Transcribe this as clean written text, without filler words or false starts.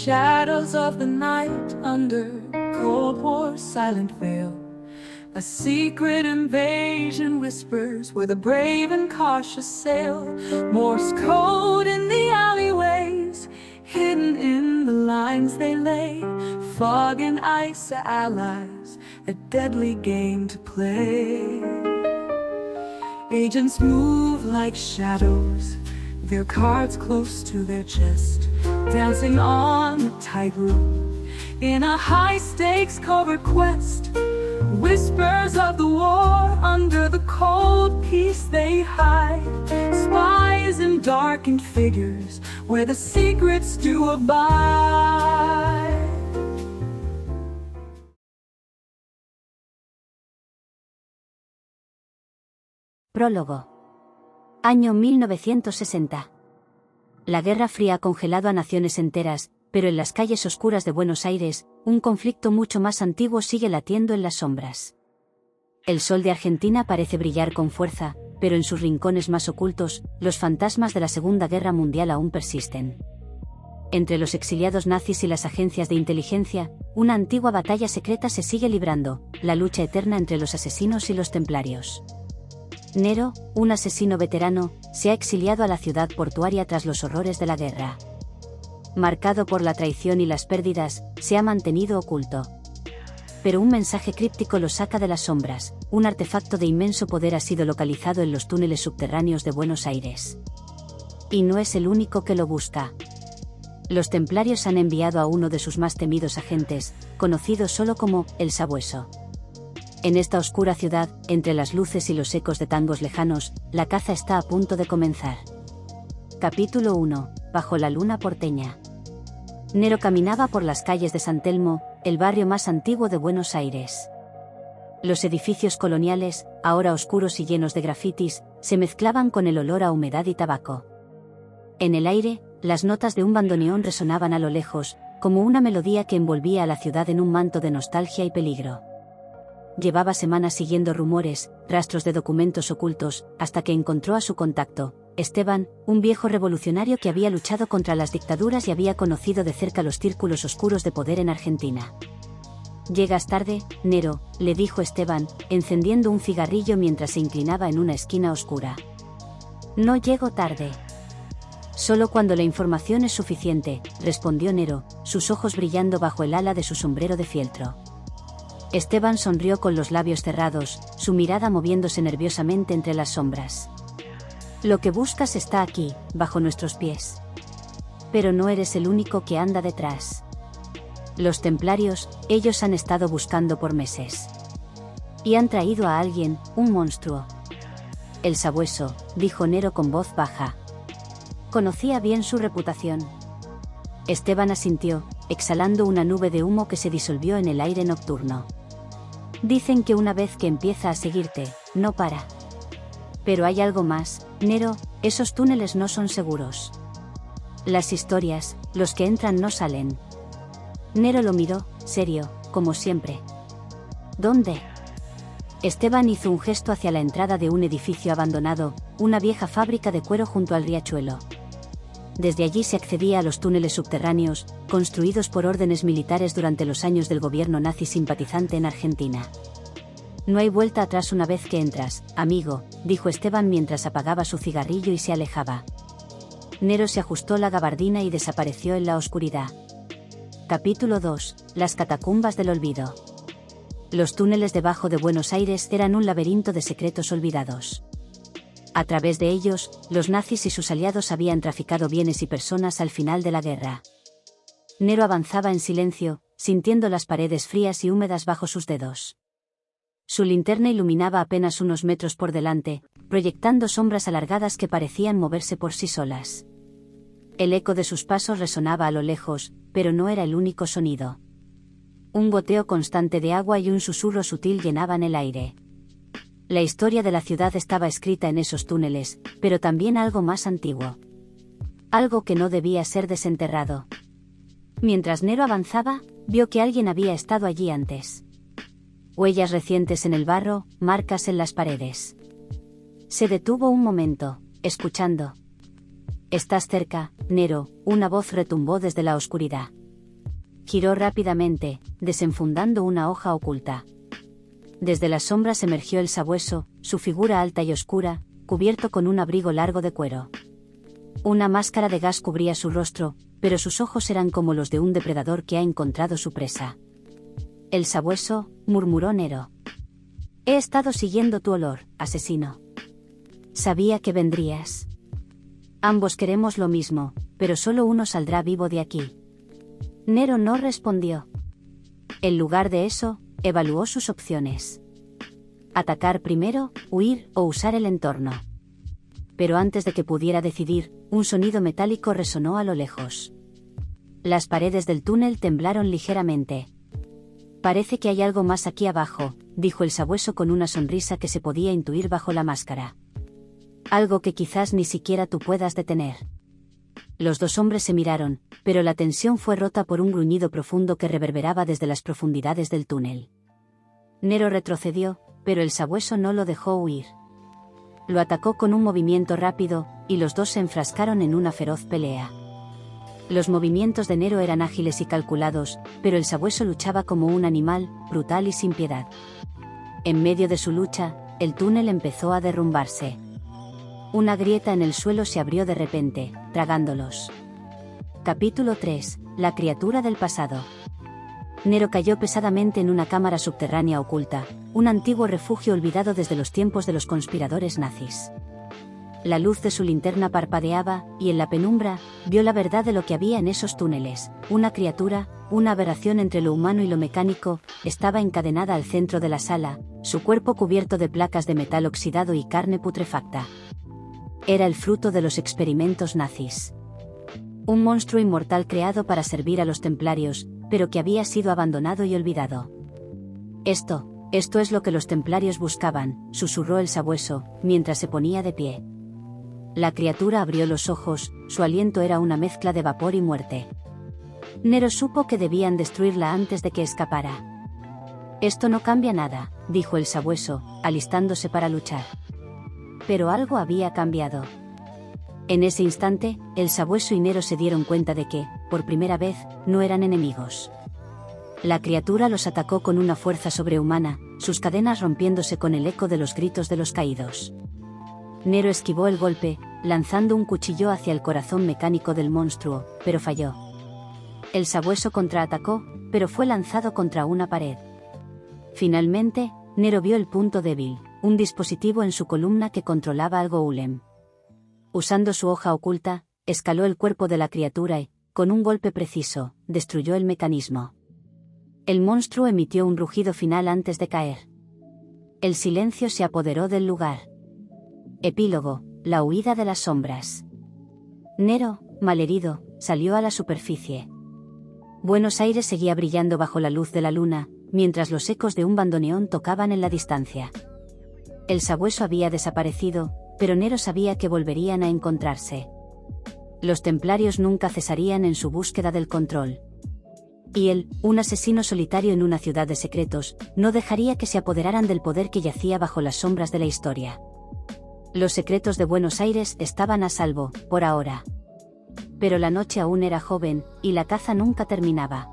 shadows of the night, under Cold War's silent veil, a secret invasion whispers where the brave and cautious sail. Morse code in the alleyways, hidden in the lines they lay. Fog and ice are allies, a deadly game to play. Agents move like shadows, their cards close to their chest, dancing on the tightrope in a high-stakes covert quest. Whispers of the war under the cold peace they hide. Spies and darkened figures where the secrets do abide. Prólogo. Año 1960. La Guerra Fría ha congelado a naciones enteras, pero en las calles oscuras de Buenos Aires, un conflicto mucho más antiguo sigue latiendo en las sombras. El sol de Argentina parece brillar con fuerza, pero en sus rincones más ocultos, los fantasmas de la Segunda Guerra Mundial aún persisten. Entre los exiliados nazis y las agencias de inteligencia, una antigua batalla secreta se sigue librando, la lucha eterna entre los asesinos y los templarios. Nero, un asesino veterano, se ha exiliado a la ciudad portuaria tras los horrores de la guerra. Marcado por la traición y las pérdidas, se ha mantenido oculto. Pero un mensaje críptico lo saca de las sombras. Un artefacto de inmenso poder ha sido localizado en los túneles subterráneos de Buenos Aires. Y no es el único que lo busca. Los templarios han enviado a uno de sus más temidos agentes, conocido solo como el Sabueso. En esta oscura ciudad, entre las luces y los ecos de tangos lejanos, la caza está a punto de comenzar. Capítulo 1. Bajo la luna porteña. Nero caminaba por las calles de San Telmo, el barrio más antiguo de Buenos Aires. Los edificios coloniales, ahora oscuros y llenos de grafitis, se mezclaban con el olor a humedad y tabaco. En el aire, las notas de un bandoneón resonaban a lo lejos, como una melodía que envolvía a la ciudad en un manto de nostalgia y peligro. Llevaba semanas siguiendo rumores, rastros de documentos ocultos, hasta que encontró a su contacto, Esteban, un viejo revolucionario que había luchado contra las dictaduras y había conocido de cerca los círculos oscuros de poder en Argentina. «Llegas tarde, Nero», le dijo Esteban, encendiendo un cigarrillo mientras se inclinaba en una esquina oscura. «No llego tarde. Solo cuando la información es suficiente», respondió Nero, sus ojos brillando bajo el ala de su sombrero de fieltro. Esteban sonrió con los labios cerrados, su mirada moviéndose nerviosamente entre las sombras. «Lo que buscas está aquí, bajo nuestros pies. Pero no eres el único que anda detrás. Los templarios, ellos han estado buscando por meses. Y han traído a alguien, un monstruo». «El Sabueso», dijo Nero con voz baja. Conocía bien su reputación. Esteban asintió, exhalando una nube de humo que se disolvió en el aire nocturno. «Dicen que una vez que empieza a seguirte, no para. Pero hay algo más, Nero, esos túneles no son seguros. Las historias, los que entran no salen». Nero lo miró, serio, como siempre. «¿Dónde?» Esteban hizo un gesto hacia la entrada de un edificio abandonado, una vieja fábrica de cuero junto al riachuelo. Desde allí se accedía a los túneles subterráneos, construidos por órdenes militares durante los años del gobierno nazi simpatizante en Argentina. «No hay vuelta atrás una vez que entras, amigo», dijo Esteban mientras apagaba su cigarrillo y se alejaba. Nero se ajustó la gabardina y desapareció en la oscuridad. Capítulo 2. Las catacumbas del olvido. Los túneles debajo de Buenos Aires eran un laberinto de secretos olvidados. A través de ellos, los nazis y sus aliados habían traficado bienes y personas al final de la guerra. Nero avanzaba en silencio, sintiendo las paredes frías y húmedas bajo sus dedos. Su linterna iluminaba apenas unos metros por delante, proyectando sombras alargadas que parecían moverse por sí solas. El eco de sus pasos resonaba a lo lejos, pero no era el único sonido. Un goteo constante de agua y un susurro sutil llenaban el aire. La historia de la ciudad estaba escrita en esos túneles, pero también algo más antiguo. Algo que no debía ser desenterrado. Mientras Nero avanzaba, vio que alguien había estado allí antes. Huellas recientes en el barro, marcas en las paredes. Se detuvo un momento, escuchando. «Estás cerca, Nero», una voz retumbó desde la oscuridad. Giró rápidamente, desenfundando una hoja oculta. Desde las sombras emergió el sabueso, su figura alta y oscura, cubierto con un abrigo largo de cuero. Una máscara de gas cubría su rostro, pero sus ojos eran como los de un depredador que ha encontrado su presa. «El sabueso», murmuró Nero. «He estado siguiendo tu olor, asesino. Sabía que vendrías. Ambos queremos lo mismo, pero solo uno saldrá vivo de aquí». Nero no respondió. En lugar de eso, evaluó sus opciones. Atacar primero, huir o usar el entorno. Pero antes de que pudiera decidir, un sonido metálico resonó a lo lejos. Las paredes del túnel temblaron ligeramente. «Parece que hay algo más aquí abajo», dijo el sabueso con una sonrisa que se podía intuir bajo la máscara. «Algo que quizás ni siquiera tú puedas detener». Los dos hombres se miraron, pero la tensión fue rota por un gruñido profundo que reverberaba desde las profundidades del túnel. Nero retrocedió, pero el sabueso no lo dejó huir. Lo atacó con un movimiento rápido, y los dos se enfrascaron en una feroz pelea. Los movimientos de Nero eran ágiles y calculados, pero el sabueso luchaba como un animal, brutal y sin piedad. En medio de su lucha, el túnel empezó a derrumbarse. Una grieta en el suelo se abrió de repente, tragándolos. Capítulo 3. La criatura del pasado. Nero cayó pesadamente en una cámara subterránea oculta, un antiguo refugio olvidado desde los tiempos de los conspiradores nazis. La luz de su linterna parpadeaba, y en la penumbra, vio la verdad de lo que había en esos túneles. Una criatura, una aberración entre lo humano y lo mecánico, estaba encadenada al centro de la sala, su cuerpo cubierto de placas de metal oxidado y carne putrefacta. Era el fruto de los experimentos nazis. Un monstruo inmortal creado para servir a los templarios, pero que había sido abandonado y olvidado. Esto es lo que los templarios buscaban», susurró el sabueso, mientras se ponía de pie. La criatura abrió los ojos, su aliento era una mezcla de vapor y muerte. Nero supo que debían destruirla antes de que escapara. «Esto no cambia nada», dijo el sabueso, alistándose para luchar. Pero algo había cambiado. En ese instante, el sabueso y Nero se dieron cuenta de que, por primera vez, no eran enemigos. La criatura los atacó con una fuerza sobrehumana, sus cadenas rompiéndose con el eco de los gritos de los caídos. Nero esquivó el golpe, lanzando un cuchillo hacia el corazón mecánico del monstruo, pero falló. El sabueso contraatacó, pero fue lanzado contra una pared. Finalmente, Nero vio el punto débil, un dispositivo en su columna que controlaba al golem. Usando su hoja oculta, escaló el cuerpo de la criatura y, con un golpe preciso, destruyó el mecanismo. El monstruo emitió un rugido final antes de caer. El silencio se apoderó del lugar. Epílogo: la huida de las sombras. Nero, malherido, salió a la superficie. Buenos Aires seguía brillando bajo la luz de la luna, mientras los ecos de un bandoneón tocaban en la distancia. El sabueso había desaparecido, pero Nero sabía que volverían a encontrarse. Los templarios nunca cesarían en su búsqueda del control. Y él, un asesino solitario en una ciudad de secretos, no dejaría que se apoderaran del poder que yacía bajo las sombras de la historia. Los secretos de Buenos Aires estaban a salvo, por ahora. Pero la noche aún era joven, y la caza nunca terminaba.